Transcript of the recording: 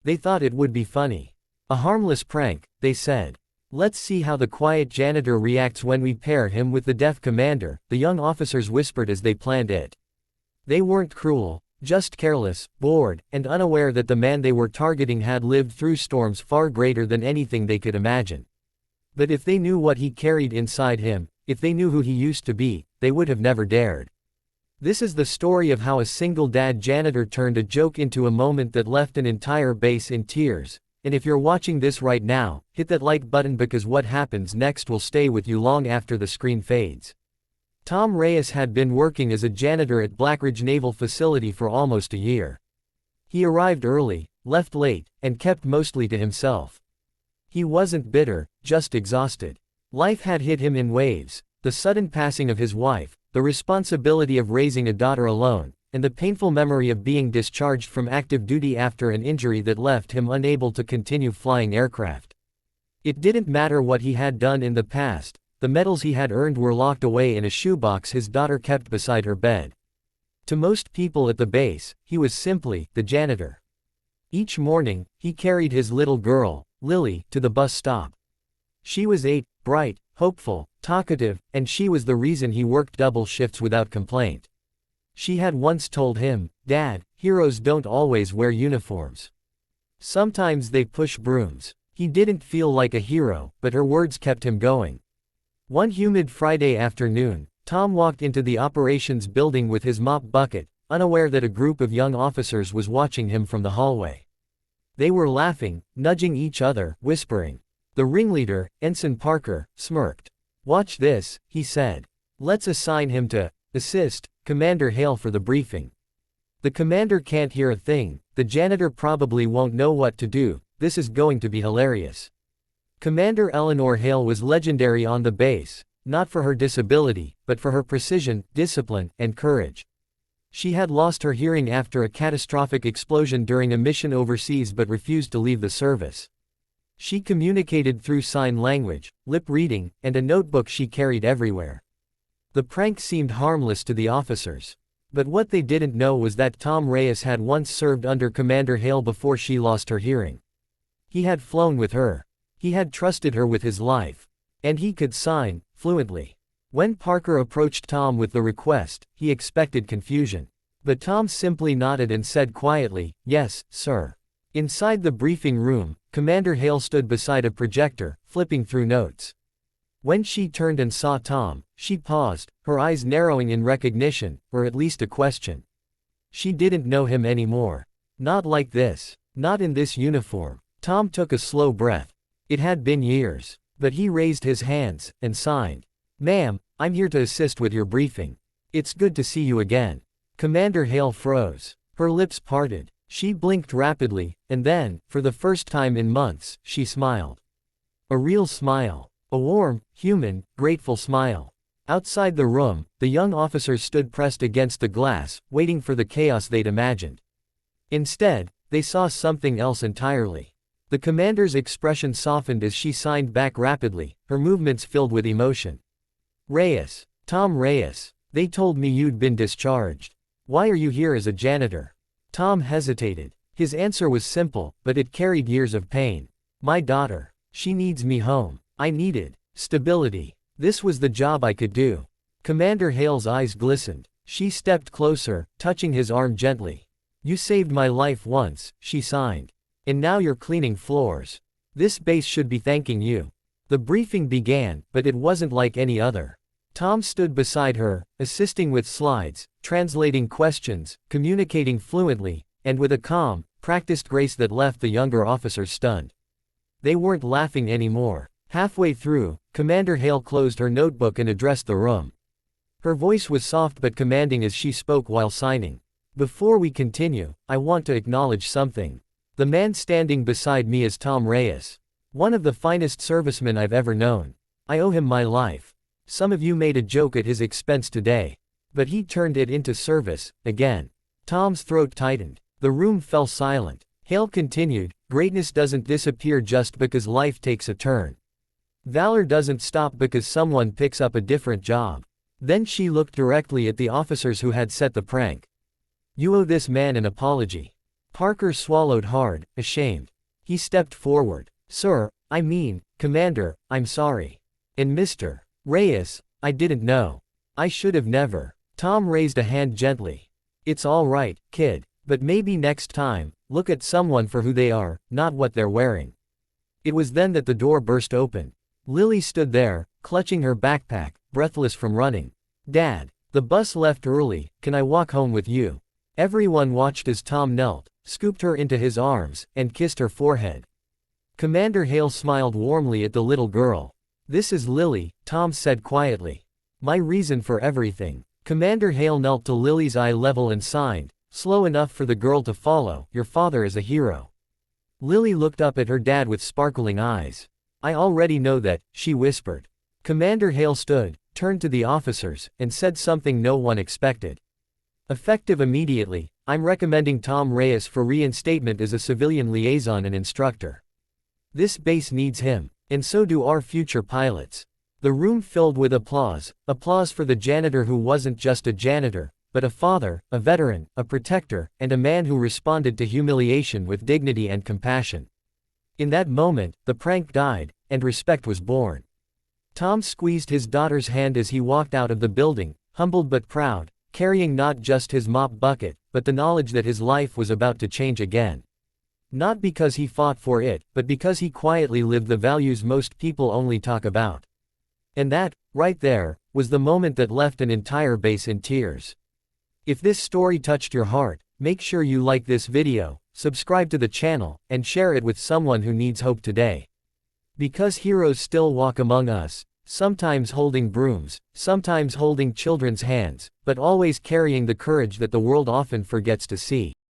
They thought it would be funny. A harmless prank, they said. Let's see how the quiet janitor reacts when we pair him with the deaf commander, the young officers whispered as they planned it. They weren't cruel, just careless, bored, and unaware that the man they were targeting had lived through storms far greater than anything they could imagine. But if they knew what he carried inside him, if they knew who he used to be, they would have never dared. This is the story of how a single dad janitor turned a joke into a moment that left an entire base in tears. And if you're watching this right now, hit that like button because what happens next will stay with you long after the screen fades. Tom Reyes had been working as a janitor at Blackridge Naval Facility for almost a year. He arrived early, left late, and kept mostly to himself. He wasn't bitter, just exhausted. Life had hit him in waves, the sudden passing of his wife, the responsibility of raising a daughter alone, and the painful memory of being discharged from active duty after an injury that left him unable to continue flying aircraft. It didn't matter what he had done in the past, the medals he had earned were locked away in a shoebox his daughter kept beside her bed. To most people at the base, he was simply the janitor. Each morning, he carried his little girl, Lily, to the bus stop. She was 8, bright, hopeful, talkative, and she was the reason he worked double shifts without complaint. She had once told him, "Dad, heroes don't always wear uniforms. Sometimes they push brooms." He didn't feel like a hero, but her words kept him going. One humid Friday afternoon, Tom walked into the operations building with his mop bucket, unaware that a group of young officers was watching him from the hallway. They were laughing, nudging each other, whispering. The ringleader, Ensign Parker, smirked. "Watch this," he said. "Let's assign him to assist Commander Hale for the briefing. The commander can't hear a thing, the janitor probably won't know what to do, this is going to be hilarious." Commander Eleanor Hale was legendary on the base, not for her disability, but for her precision, discipline, and courage. She had lost her hearing after a catastrophic explosion during a mission overseas but refused to leave the service. She communicated through sign language, lip reading, and a notebook she carried everywhere. The prank seemed harmless to the officers. But what they didn't know was that Tom Reyes had once served under Commander Hale before she lost her hearing. He had flown with her. He had trusted her with his life. And he could sign fluently. When Parker approached Tom with the request, he expected confusion. But Tom simply nodded and said quietly, "Yes, sir." Inside the briefing room, Commander Hale stood beside a projector, flipping through notes. When she turned and saw Tom, she paused, her eyes narrowing in recognition, or at least a question. She didn't know him anymore. Not like this. Not in this uniform. Tom took a slow breath. It had been years. But he raised his hands, and signed. "Ma'am, I'm here to assist with your briefing. It's good to see you again." Commander Hale froze. Her lips parted. She blinked rapidly, and then, for the first time in months, she smiled. A real smile. A warm, human, grateful smile. Outside the room, the young officers stood pressed against the glass, waiting for the chaos they'd imagined. Instead, they saw something else entirely. The commander's expression softened as she signed back rapidly, her movements filled with emotion. "Reyes. Tom Reyes. They told me you'd been discharged. Why are you here as a janitor?" Tom hesitated. His answer was simple, but it carried years of pain. "My daughter. She needs me home. I needed stability. This was the job I could do." Commander Hale's eyes glistened. She stepped closer, touching his arm gently. "You saved my life once," she signed. "And now you're cleaning floors. This base should be thanking you." The briefing began, but it wasn't like any other. Tom stood beside her, assisting with slides, translating questions, communicating fluently, and with a calm, practiced grace that left the younger officers stunned. They weren't laughing anymore. Halfway through, Commander Hale closed her notebook and addressed the room. Her voice was soft but commanding as she spoke while signing. "Before we continue, I want to acknowledge something. The man standing beside me is Tom Reyes. One of the finest servicemen I've ever known. I owe him my life. Some of you made a joke at his expense today. But he turned it into service, again." Tom's throat tightened. The room fell silent. Hale continued, "Greatness doesn't disappear just because life takes a turn. Valor doesn't stop because someone picks up a different job." Then she looked directly at the officers who had set the prank. "You owe this man an apology." Parker swallowed hard, ashamed. He stepped forward. Sir, I mean, Commander, I'm sorry. And Mr. Reyes, I didn't know. I should have never. Tom raised a hand gently. It's all right, kid, but maybe next time, look at someone for who they are, not what they're wearing. It was then that the door burst open. Lily stood there, clutching her backpack, breathless from running. Dad, the bus left early, can I walk home with you? Everyone watched as Tom knelt, scooped her into his arms, and kissed her forehead. Commander Hale smiled warmly at the little girl. This is Lily, Tom said quietly. My reason for everything. Commander Hale knelt to Lily's eye level and signed, slow enough for the girl to follow, your father is a hero. Lily looked up at her dad with sparkling eyes. I already know that, she whispered. Commander Hale stood, turned to the officers, and said something no one expected. Effective immediately, I'm recommending Tom Reyes for reinstatement as a civilian liaison and instructor. This base needs him, and so do our future pilots. The room filled with applause for the janitor who wasn't just a janitor, but a father, a veteran, a protector, and a man who responded to humiliation with dignity and compassion. In that moment, the prank died, and respect was born. Tom squeezed his daughter's hand as he walked out of the building, humbled but proud, carrying not just his mop bucket, but the knowledge that his life was about to change again. Not because he fought for it, but because he quietly lived the values most people only talk about. And that, right there, was the moment that left an entire base in tears. If this story touched your heart, make sure you like this video, subscribe to the channel, and share it with someone who needs hope today. Because heroes still walk among us, sometimes holding brooms, sometimes holding children's hands, but always carrying the courage that the world often forgets to see.